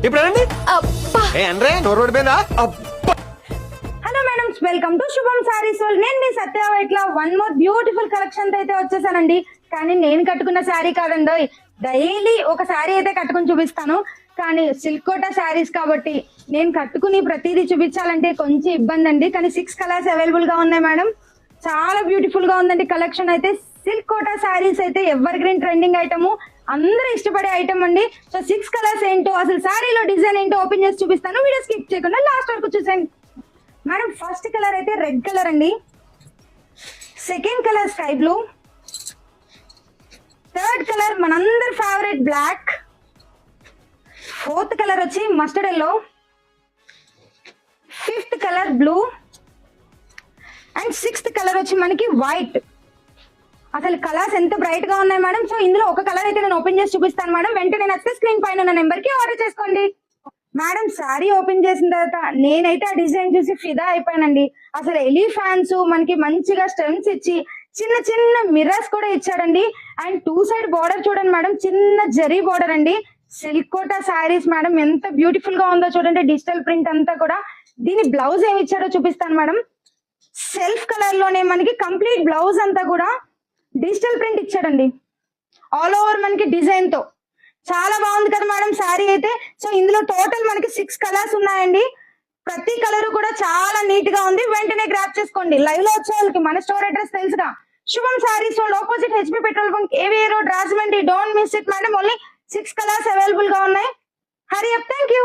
ఇప్పుడు అనండి అంటే నోరు ఓడిపోయిందా? హలో మేడం, వెల్కమ్ టు శుభం సారీస్ వరల్డ్. నేను మీ సత్య ఇట్లా వన్ మోర్ బ్యూటిఫుల్ కలెక్షన్ తో అయితే వచ్చేసానండి. కానీ నేను కట్టుకున్న శారీ కాదండి, డైలీ ఒక శారీ అయితే కట్టుకుని చూపిస్తాను. కానీ సిల్క్ కోటా శారీస్ కాబట్టి నేను కట్టుకుని ప్రతిదీ చూపించాలంటే కొంచెం ఇబ్బంది అండి. కానీ 6 కలర్స్ అవైలబుల్ గా ఉన్నాయి మేడం. చాలా బ్యూటిఫుల్ గా ఉందండి కలెక్షన్ అయితే. సిల్క్ కోటా శారీస్ అయితే ఎవర్ గ్రీన్ ట్రెండింగ్ ఐటమ్, అందరూ ఇష్టపడే ఐటమ్ అండి. సో 6 కలర్స్ ఏంటో, అసలు శారీలో డిజైన్ ఏంటో ఓపెన్ చేసి చూపిస్తాను. వీడియో స్కిప్ చేయకుండా లాస్ట్ వరకు చూసేయండి మేడం. ఫస్ట్ కలర్ అయితే రెడ్ కలర్ అండి. Second colour sky blue. Third colour మనందరి ఫేవరెట్ బ్లాక్. ఫోర్త్ కలర్ వచ్చి mustard yellow. Fifth colour blue. And sixth colour వచ్చి మనకి వైట్. అసలు కలర్స్ ఎంత బ్రైట్ గా ఉన్నాయి మేడం. సో ఇందులో ఒక కలర్ అయితే నేను ఓపెన్ చేసి చూపిస్తాను మేడం. వెంటనే నచ్చితే స్క్రీన్ పైన ఉన్న నెంబర్ కి ఆర్డర్ చేసుకోండి మేడం. శారీ ఓపెన్ చేసిన తర్వాత నేనైతే ఆ డిజైన్ చూసి ఫిదా అయిపోయానండి. అసలు ఎలిఫాన్స్ మనకి మంచిగా స్టెమ్స్ ఇచ్చి చిన్న చిన్న మిర్రర్స్ కూడా ఇచ్చాడండి. అండ్ 2 సైడ్ బార్డర్ చూడండి మేడం, చిన్న జరీ బార్డర్ అండి. సిల్క్ కోటా శారీస్ మేడం ఎంత బ్యూటిఫుల్ గా ఉందో చూడండి. డిజిటల్ ప్రింట్ అంతా కూడా. దీని బ్లౌజ్ ఏమి ఇచ్చాడో చూపిస్తాను మేడం. సెల్ఫ్ కలర్ లోనే మనకి కంప్లీట్ బ్లౌజ్ అంతా కూడా డిజిటల్ ప్రింట్ ఇచ్చాడండి, ఆల్ ఓవర్ మనకి డిజైన్ తో. చాలా బాగుంది కదా మేడం శారీ అయితే. సో ఇందులో టోటల్ మనకి 6 కలర్స్ ఉన్నాయండి. ప్రతి కలర్ కూడా చాలా నీట్ గా ఉంది. వెంటనే గ్రాప్ చేసుకోండి. లైవ్ లో వచ్చే వాళ్ళకి మన స్టోర్ అడ్రస్ తెలుసుగా, శుభం saris world, opposite HP petrol bunk, ఏవిఏ road, Rajahmundry. Don't miss it madam. Only 6 colours available గా ఉన్నాయి. హరి అప్. Thank you.